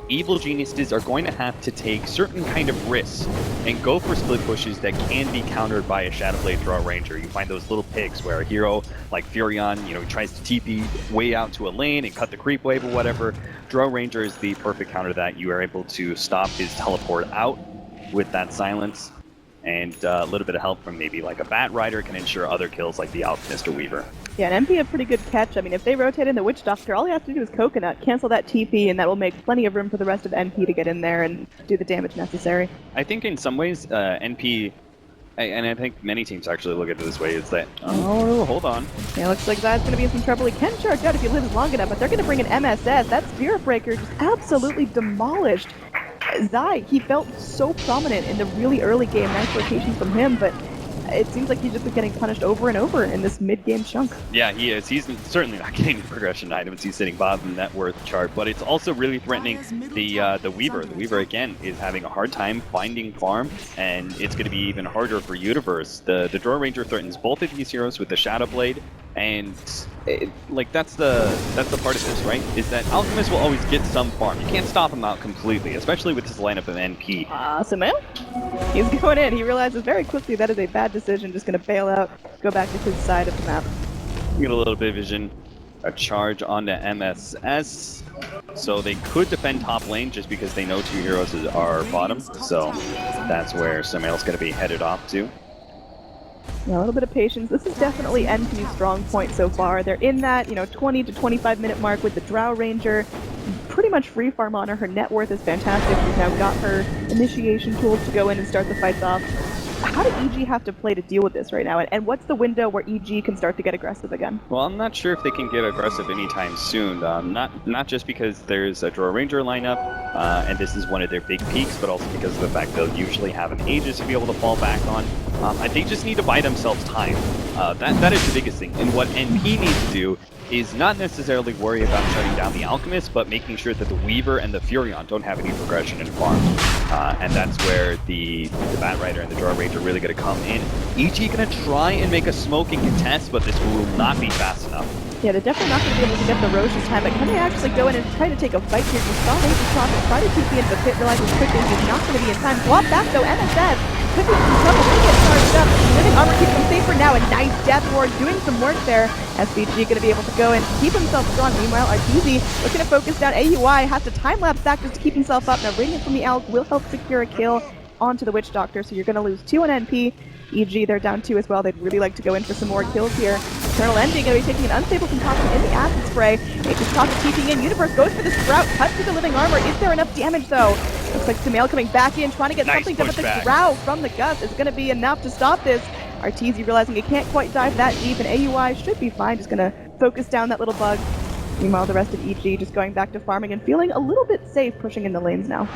evil geniuses are going to have to take certain kind of risks and go for split pushes that can be countered by a Shadow Blade Drow Ranger. You find those little picks where a hero like Furion, he tries to TP way out to a lane and cut the creep wave or whatever. Drow Ranger is the perfect counter to that. You are able to stop his teleport out with that silence, and a little bit of help from maybe like a Bat Rider can ensure other kills like the Alchemist or Weaver. Yeah, and MP a pretty good catch. I mean, if they rotate in the Witch Doctor, all he has to do is Coconut, cancel that TP, and that will make plenty of room for the rest of NP to get in there and do the damage necessary. I think in some ways, NP, and I think many teams actually look at it this way, is that, oh, hold on. Yeah, looks like Zai's going to be in some trouble. He can charge out if he lives long enough, but they're going to bring an MSS. That Spirit Breaker just absolutely demolished Zai. He felt so prominent in the really early game. Nice rotation from him, but it seems like he's just been getting punished over and over in this mid-game chunk. Yeah, he is. He's certainly not getting the progression items. He's sitting bottom of the net worth chart, but it's also really threatening the Weaver. The Weaver, again, is having a hard time finding farm, and it's going to be even harder for Universe. The Drow Ranger threatens both of these heroes with the Shadow Blade, and that's the part of this, right? Is that Alchemist will always get some farm. You can't stop him out completely, especially with this lineup of NP. Sumail? He's going in. He realizes very quickly that is a bad decision. Just going to bail out, go back to his side of the map. Get a little bit of vision. A charge onto MSS. So they could defend top lane just because they know 2 heroes are bottom. So that's where Sumail's going to be headed off to. Yeah, a little bit of patience. This is definitely NP's strong point so far. They're in that, 20 to 25 minute mark with the Drow Ranger. Pretty much free farm on her. Her net worth is fantastic. She's now got her initiation tools to go in and start the fights off. How do EG have to play to deal with this right now? And what's the window where EG can start to get aggressive again? Well, I'm not sure if they can get aggressive anytime soon. Not just because there's a Drow Ranger lineup, and this is one of their big peaks, but also because of the fact they'll usually have an Aegis to be able to fall back on. They just need to buy themselves time. That is the biggest thing. And what NP needs to do is not necessarily worry about shutting down the Alchemist, but making sure that the Weaver and the Furion don't have any progression in farm. And that's where the Bat Rider and the Drow Ranger are really going to come in. EG going to try and make a smoke and contest, but this will not be fast enough. Yeah, they're definitely not going to be able to get the Roche in time, but can they actually go in and try to take a fight here? We saw Nature Prophet try to TP into the pit, realizing quickly he's not going to be in time. Swap back though, MSS could be some trouble. They get charged up. Living Armor keeps them safe for now. A nice Death Ward doing some work there. SVG going to be able to go and keep himself strong. Meanwhile, Arteezy looking to focus down. AUI has to time-lapse back just to keep himself up. Now, Radiant from the Elk will help secure a kill onto the Witch Doctor, so you're going to lose 2 on NP. EG, they're down 2 as well. They'd really like to go in for some more kills here. Eternal Ending going to be taking an unstable concoction in the acid spray. Nature's Prophet TPing in. Universe goes for the Sprout. Cuts through the Living Armor. Is there enough damage though? Looks like Sumail coming back in, trying to get something done with the Drow from the Gus. Is going to be enough to stop this. Arteezy realizing he can't quite dive that deep, and AUI should be fine. Just going to focus down that little bug. Meanwhile, the rest of EG just going back to farming and feeling a little bit safe pushing in the lanes now.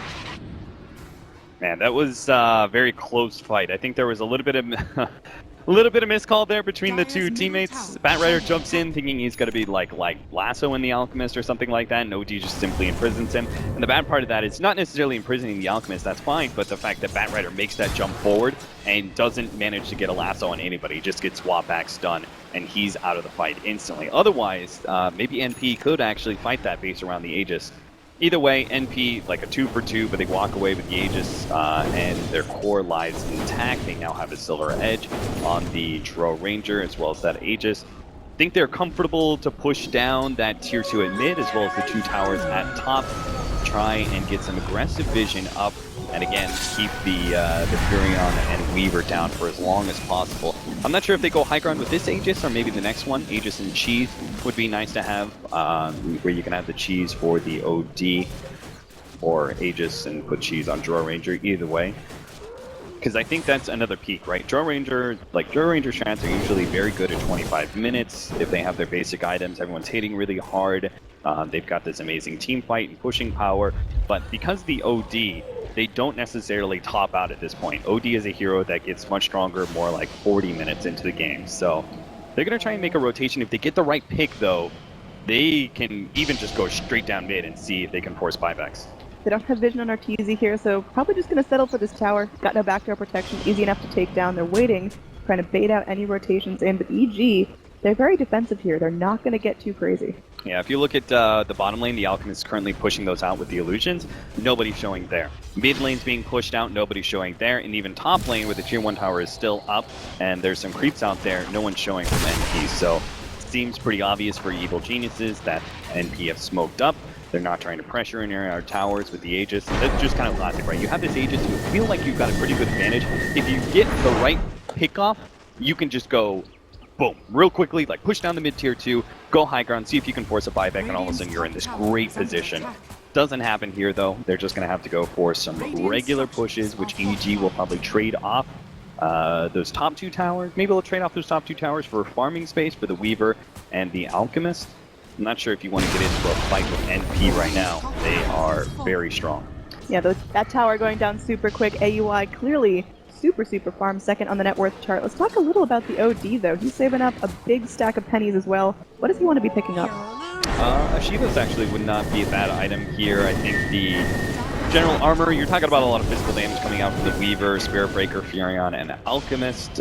Man, that was a very close fight. I think there was a little bit of miscall there between the 2 teammates. Bat Rider jumps in thinking he's going to be like lasso in the Alchemist or something like that, and OD just simply imprisons him. And the bad part of that is not necessarily imprisoning the Alchemist, that's fine, but the fact that Bat Rider makes that jump forward and doesn't manage to get a lasso on anybody, just gets swap back stun, and he's out of the fight instantly. Otherwise, maybe NP could actually fight that base around the Aegis. Either way, NP, like a 2 for 2, but they walk away with the Aegis, and their core lies intact. They now have a Silver Edge on the Drow Ranger, as well as that Aegis. I think they're comfortable to push down that tier 2 at mid, as well as the 2 towers at top. Try and get some aggressive vision up, and again, keep the Furion and Weaver down for as long as possible. I'm not sure if they go high ground with this Aegis, or maybe the next one. Aegis and Cheese would be nice to have, where you can have the Cheese for the OD, or Aegis and put Cheese on Drow Ranger, either way. Because I think that's another peak, right? Drow Ranger strats are usually very good at 25 minutes. If they have their basic items, everyone's hitting really hard. They've got this amazing team fight and pushing power. But because the OD, they don't necessarily top out at this point. OD is a hero that gets much stronger more like 40 minutes into the game. So they're going to try and make a rotation. If they get the right pick, though, they can even just go straight down mid and see if they can force buybacks. They don't have vision on Arteezy here, so probably just going to settle for this tower. Got no backdoor protection, easy enough to take down. They're waiting, trying to bait out any rotations in, but EG, they're very defensive here. They're not going to get too crazy. Yeah, if you look at the bottom lane, the Alchemist is currently pushing those out with the illusions. Nobody's showing there. Mid lane's being pushed out, nobody's showing there. And even top lane, where the tier 1 tower is still up, and there's some creeps out there, no one's showing from NP. So it seems pretty obvious for Evil Geniuses that NP have smoked up. They're not trying to pressure in our towers with the Aegis. That's just kind of classic, right? You have this Aegis, you feel like you've got a pretty good advantage. If you get the right pick-off, you can just go, boom, real quickly, like push down the mid-tier 2, go high ground, see if you can force a buyback, and all of a sudden you're in this great position. Doesn't happen here, though. They're just going to have to go for some regular pushes, which EG will probably trade off those top 2 towers. Maybe they'll trade off those top 2 towers for farming space for the Weaver and the Alchemist. I'm not sure if you want to get into a fight with NP right now. They are very strong. Yeah, that tower going down super quick. AUI clearly super farm, second on the net worth chart. Let's talk a little about the OD, though. He's saving up a big stack of pennies as well. What does he want to be picking up? Shiva's actually would not be a bad item here. I think the general armor, you're talking about a lot of physical damage coming out from the Weaver, Spirit Breaker, Furion, and Alchemist.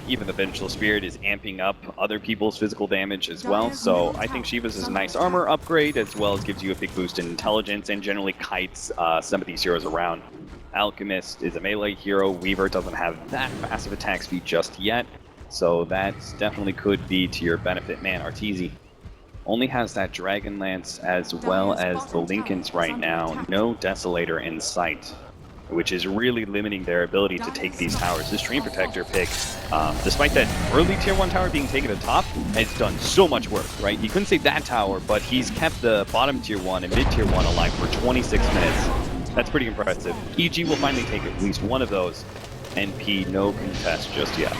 Even the Vengeful Spirit is amping up other people's physical damage as well. So I think Shiva's is a nice armor upgrade, as well as gives you a big boost in intelligence and generally kites some of these heroes around. Alchemist is a melee hero. Weaver doesn't have that massive attack speed just yet. So that definitely could be to your benefit. Man, Arteezy only has that Dragon Lance as well as the Lincolns right now. No Desolator in sight, which is really limiting their ability to take these towers. This Stream Protector pick, despite that early tier 1 tower being taken to top, has done so much work, right? He couldn't save that tower, but he's kept the bottom tier 1 and mid tier 1 alive for 26 minutes. That's pretty impressive. EG will finally take at least one of those. NP, no contest just yet.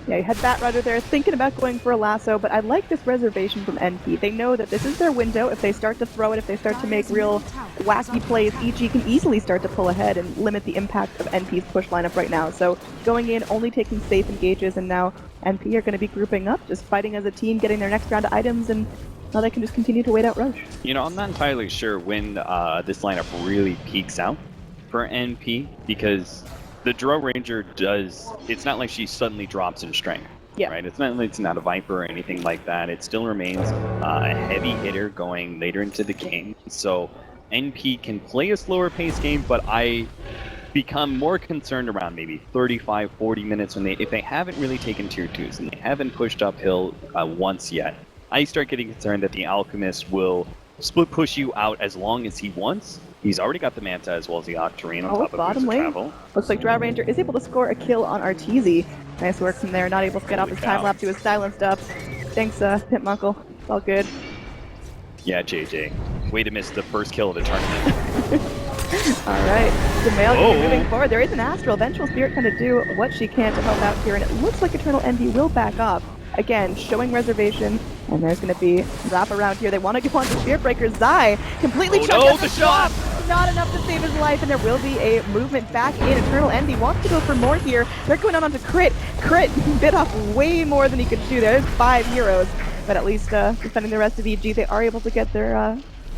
Yeah, you had Batrider there thinking about going for a lasso, but I like this reservation from NP. They know that this is their window. If they start to throw it, if they start to make real wacky plays, EG can easily start to pull ahead and limit the impact of NP's push lineup right now. So going in, only taking safe engages, and now NP are going to be grouping up, just fighting as a team, getting their next round of items, and now they can just continue to wait out Roche. You know, I'm not entirely sure when this lineup really peaks out for NP, because the Drow Ranger does, it's not like she suddenly drops in strength, right? It's not a Viper or anything like that. It still remains a heavy hitter going later into the game. So NP can play a slower pace game, but I become more concerned around maybe 35, 40 minutes when if they haven't really taken tier 2s and they haven't pushed uphill once yet. I start getting concerned that the Alchemist will split push you out as long as he wants. He's already got the Manta as well as the Octarine on top of bottom lane. Travel. Looks like Drow Ranger is able to score a kill on Arteezy. Nice work from there, not able to get off his time lapse. He was silenced up. Thanks, Pitmunkle. It's all good. Yeah, JJ. Way to miss the first kill of the tournament. Alright, Demail moving forward. There is an Astral. Vengeful Spirit kind of do what she can to help out here, and it looks like Eternal Envy will back up. Again, showing reservation, and there's going to be wrap around here. They want to go on to Spirit Breaker. Zai completely chucked out the shot. Not enough to save his life, and there will be a movement back in. Eternal Envy wants to go for more here. They're going on onto Crit. Crit bit off way more than he could chew. There's 5 heroes, but at least defending the rest of EG, they are able to get their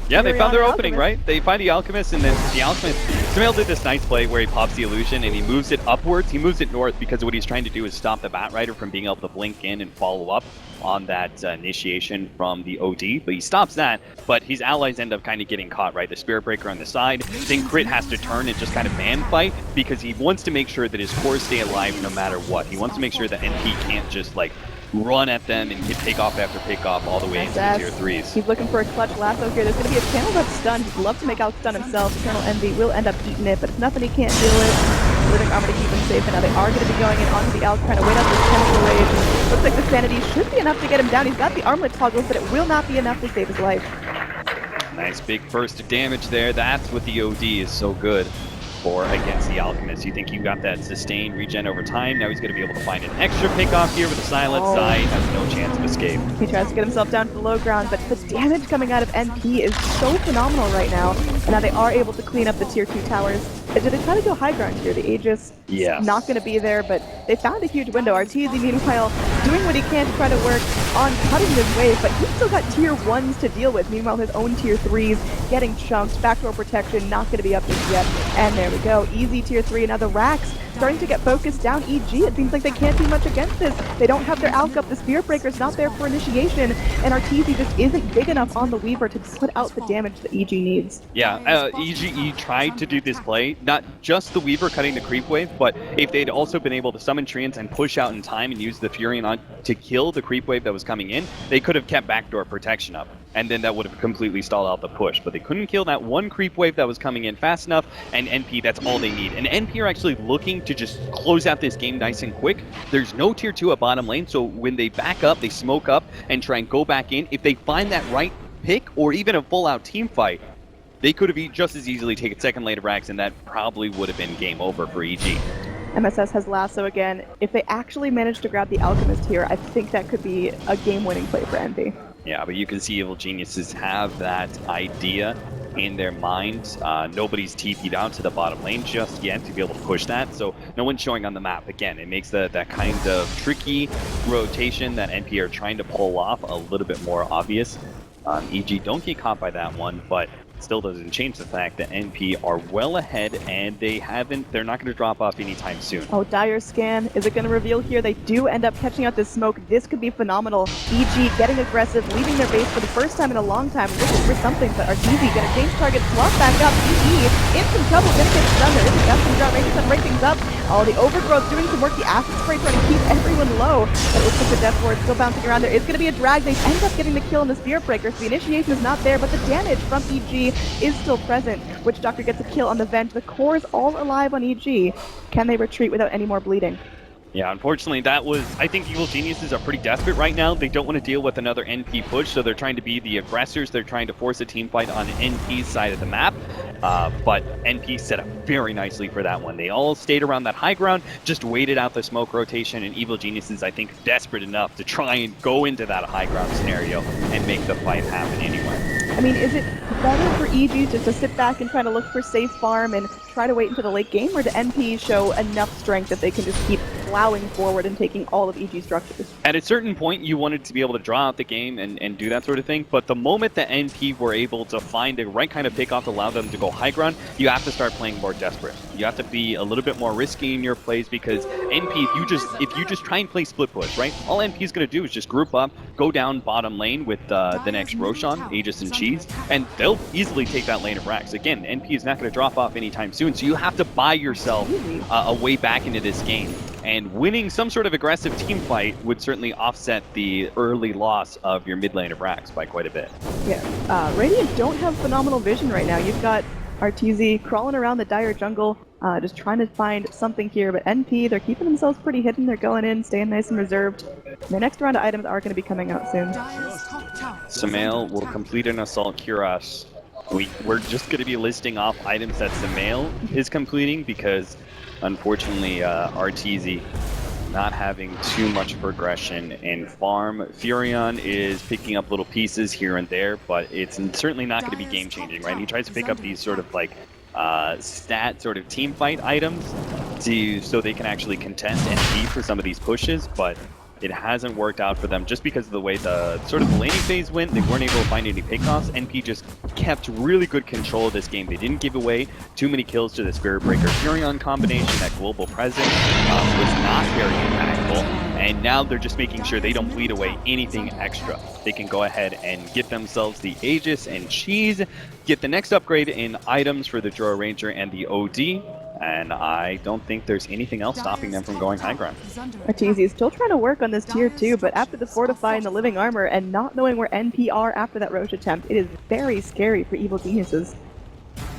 yeah, they found their opening, right? They find the Alchemist, and then the Alchemist, Demail did this nice play where he pops the illusion and he moves it upwards. He moves it north because what he's trying to do is stop the Batrider from being able to blink in and follow up on that initiation from the OD, but he stops that, but his allies end up kind of getting caught, right? The Spirit Breaker on the side, then Crit has to turn and just kind of man fight because he wants to make sure that his cores stay alive no matter what. He wants to make sure that NP can't just like run at them and get pick-off after pick-off all the way into the tier 3s. He's looking for a clutch lasso here. There's going to be a channel up stun. He'd love to make out stun himself. Eternal Envy will end up eating it, but it's nothing he can't deal with. Living armor to keep him safe, and now they are going to be going in onto the Alch, trying to wait out this chemical rage. Looks like the sanity should be enough to get him down. He's got the armlet toggles, but it will not be enough to save his life. Nice big burst of damage there. That's what the OD is so good for against the Alchemist. You think you got that sustained regen over time. Now he's going to be able to find an extra pickoff here with a silent side. Has no chance of escape. He tries to get himself down to the low ground, but the damage coming out of NP is so phenomenal right now. And now they are able to clean up the tier 2 towers. Did they try to go high ground here? The Aegis not going to be there, but they found a huge window. Arteezy, meanwhile, doing what he can to try to work on cutting his wave, but he's still got tier 1s to deal with. Meanwhile, his own tier 3s getting chunked. Backdoor protection not going to be up just yet. And there we go. Easy tier 3. Now the Rax starting to get focused down EG. It seems like they can't do much against this. They don't have their Alch up. The Spirit Breaker's not there for initiation, and Arteezy just isn't big enough on the Weaver to put out the damage that EG needs. Yeah, EGE tried to do this play, not just the Weaver cutting the creep wave, but if they'd also been able to summon Treants and push out in time and use the Furion on to kill the creep wave that was coming in, they could have kept backdoor protection up. And then that would have completely stalled out the push. But they couldn't kill that one creep wave that was coming in fast enough, and NP, that's all they need. And NP are actually looking to just close out this game nice and quick. There's no tier 2 at bottom lane, so when they back up, they smoke up and try and go back in. If they find that right pick, or even a full-out team fight, they could have just as easily taken second lane of Rax, and that probably would have been game over for EG. MSS has lasso again. If they actually manage to grab the Alchemist here, I think that could be a game-winning play for NP. Yeah, but you can see Evil Geniuses have that idea in their mind. Nobody's TP'd out to the bottom lane just yet to be able to push that, so no one's showing on the map. Again, it makes that kind of tricky rotation that NP are trying to pull off a little bit more obvious. EG don't get caught by that one, but still doesn't change the fact that NP are well ahead, and they're not going to drop off anytime soon. Oh, dire scan. Is it going to reveal here? They do end up catching out this smoke. This could be phenomenal. EG getting aggressive, leaving their base for the first time in a long time, looking for something, but Arteezy going to change target, swap back up. EG in some trouble, going to get stunned. There is a gust from Drow Rangers to break things up. All the overgrowth doing some work. The acid spray trying to keep everyone low. But it looks like the Death Ward still bouncing around. There is going to be a drag. They end up getting the kill on the Spear Breaker. So the initiation is not there, but the damage from EG is still present. Witch Doctor gets a kill on the Venge. The core is all alive on EG. Can they retreat without any more bleeding? Yeah, unfortunately, I think Evil Geniuses are pretty desperate right now. They don't want to deal with another NP push, so they're trying to be the aggressors. They're trying to force a team fight on NP's side of the map. But NP set up very nicely for that one. They all stayed around that high ground, just waited out the smoke rotation, and Evil Geniuses, I think, desperate enough to try and go into that high ground scenario and make the fight happen anyway. I mean, is it better for EG just to sit back and try to look for safe farm and try to wait until the late game, or do NP show enough strength that they can just keep plowing forward and taking all of EG structures? At a certain point, you wanted to be able to draw out the game and do that sort of thing, but the moment that NP were able to find the right kind of pickoff to allow them to go high ground, you have to start playing more desperate. You have to be a little bit more risky in your plays, because NP, if you just try and play split push, right, all NP's going to do is just group up, go down bottom lane with the next Roshan, Aegis, and Cheese, and they'll easily take that lane of Rax. Again, NP is not going to drop off anytime soon, so you have to buy yourself a way back into this game. And winning some sort of aggressive team fight would certainly offset the early loss of your mid lane of Rax by quite a bit. Yeah, Radiant don't have phenomenal vision right now. You've got Arteezy crawling around the dire jungle, just trying to find something here, but NP, they're keeping themselves pretty hidden. They're going in, staying nice and reserved. Their next round of items are going to be coming out soon. Samael will complete an Assault Cuirass. We're just going to be listing off items that Samael is completing, because unfortunately, Arteezy not having too much progression in farm. Furion is picking up little pieces here and there, but it's certainly not going to be game-changing, right? He tries to pick up these sort of like stat sort of team fight items so they can actually contest and beat for some of these pushes, but it hasn't worked out for them just because of the way the sort of the laning phase went. They weren't able to find any pickoffs. NP just kept really good control of this game. They didn't give away too many kills to the Spirit Breaker Furion combination. That global presence was not very impactful, and now they're just making sure they don't bleed away anything extra. They can go ahead and get themselves the Aegis and Cheese, get the next upgrade in items for the Drow Ranger and the OD, and I don't think there's anything else stopping them from going high ground. Arteezy is still trying to work on this tier 2, but after the Fortify and the Living Armor and not knowing where NP are after that Roche attempt, it is very scary for Evil Geniuses.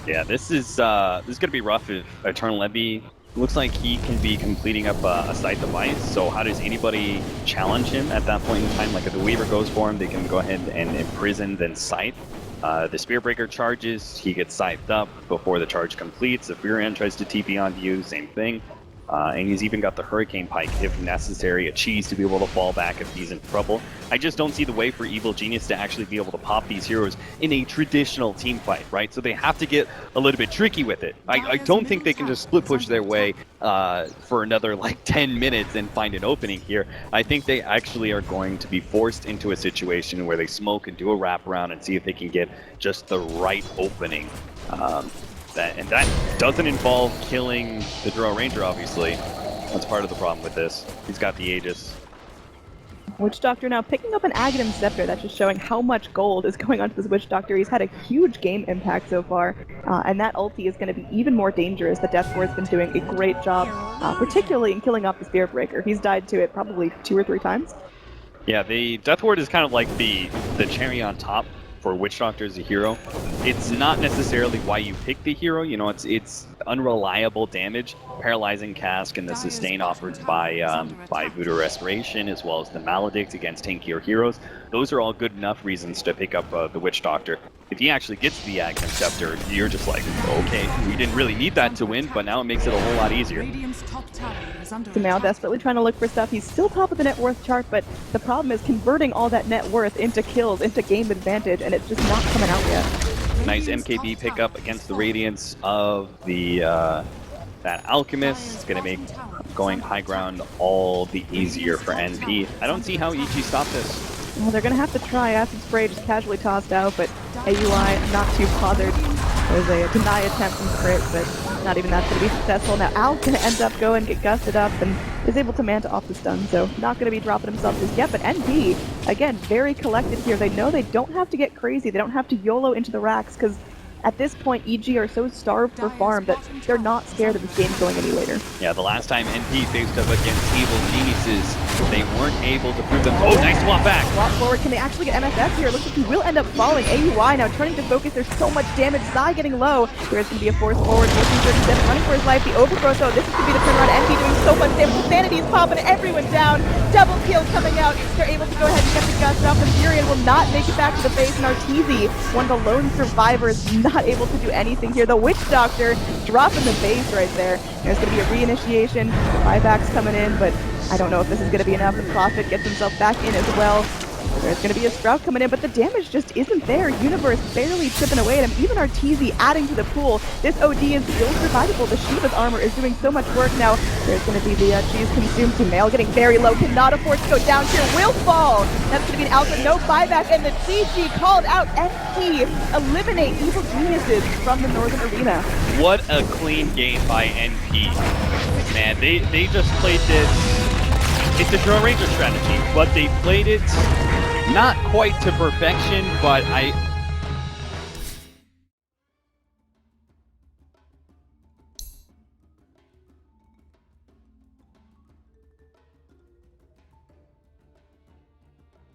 Yeah, this is going to be rough if Eternal Levy looks like he can be completing up a Scythe device, so how does anybody challenge him at that point in time? Like if the Weaver goes for him, they can go ahead and imprison, then Scythe. The Spearbreaker charges, he gets scythed up before the charge completes. The Furion tries to TP onto you, same thing. And he's even got the Hurricane Pike if necessary, a Cheese to be able to fall back if he's in trouble. I just don't see the way for Evil Genius to actually be able to pop these heroes in a traditional team fight, right? So they have to get a little bit tricky with it. I don't think they can just split push their way for another like 10 minutes and find an opening here. I think they actually are going to be forced into a situation where they smoke and do a wraparound and see if they can get just the right opening. And that doesn't involve killing the Drow Ranger, obviously. That's part of the problem with this. He's got the Aegis. Witch Doctor now picking up an Aghanim Scepter. That's just showing how much gold is going onto this Witch Doctor. He's had a huge game impact so far, and that ulti is going to be even more dangerous. The Death Ward's been doing a great job, particularly in killing off the Spirit Breaker. He's died to it probably 2 or 3 times. Yeah, the Death Ward is kind of like the cherry on top for Witch Doctor as a hero. It's not necessarily why you pick the hero, you know, it's unreliable damage, paralyzing cask, and the sustain offered by Voodoo Restoration, as well as the Maledict against tankier heroes. Those are all good enough reasons to pick up the Witch Doctor. If he actually gets the Aghanim Scepter, you're just like, okay, we didn't really need that to win, but now it makes it a whole lot easier. So now desperately trying to look for stuff. He's still top of the net worth chart, but the problem is converting all that net worth into kills, into game advantage, and it's just not coming out yet. Nice MKB pickup against the Radiance of the that Alchemist. It's going to make going high ground all the easier for NP. I don't see how EG stop this. Well, they're going to have to try. Acid Spray just casually tossed out, but AUI not too bothered. There's a deny attempt from Crit, but not even that's going to be successful. Now Al's going to end up going, get gusted up, and is able to manta off the stun, so not going to be dropping himself just yet. But NP, again, very collected here. They know they don't have to get crazy. They don't have to YOLO into the racks, because at this point, EG are so starved for farm that they're not scared of this game going any later. Yeah, the last time NP faced up against Evil Geniuses, they weren't able to prove them. Oh, nice swap back! Swap forward, can they actually get MFF here? Looks like he will end up falling. AUI now turning to focus, there's so much damage. Zai getting low. There's going to be a force forward, 1437 running for his life. The overgrowth though, this is going to be the turnaround. NP doing so much damage. Sanity is popping everyone down. Double kill coming out. They're able to go ahead and get the gust off. The Furion will not make it back to the base, and Arteezy, one of the lone survivors, not able to do anything here. The Witch Doctor dropping the base right there. There's going to be a reinitiation. Buybacks coming in, but I don't know if this is going to be enough. The Prophet gets himself back in as well. There's going to be a Sprout coming in, but the damage just isn't there. Universe barely chipping away at him. Even Arteezy adding to the pool. This OD is still survivable. The Shiva's armor is doing so much work now. There's going to be the cheese consumed to Mail getting very low. Cannot afford to go down here. Will fall. That's going to be an alpha. No buyback. And the GG called out. NP eliminate Evil Geniuses from the Northern Arena. What a clean game by NP. Man, they just played this. It's a Drow Ranger strategy, but they played it not quite to perfection, but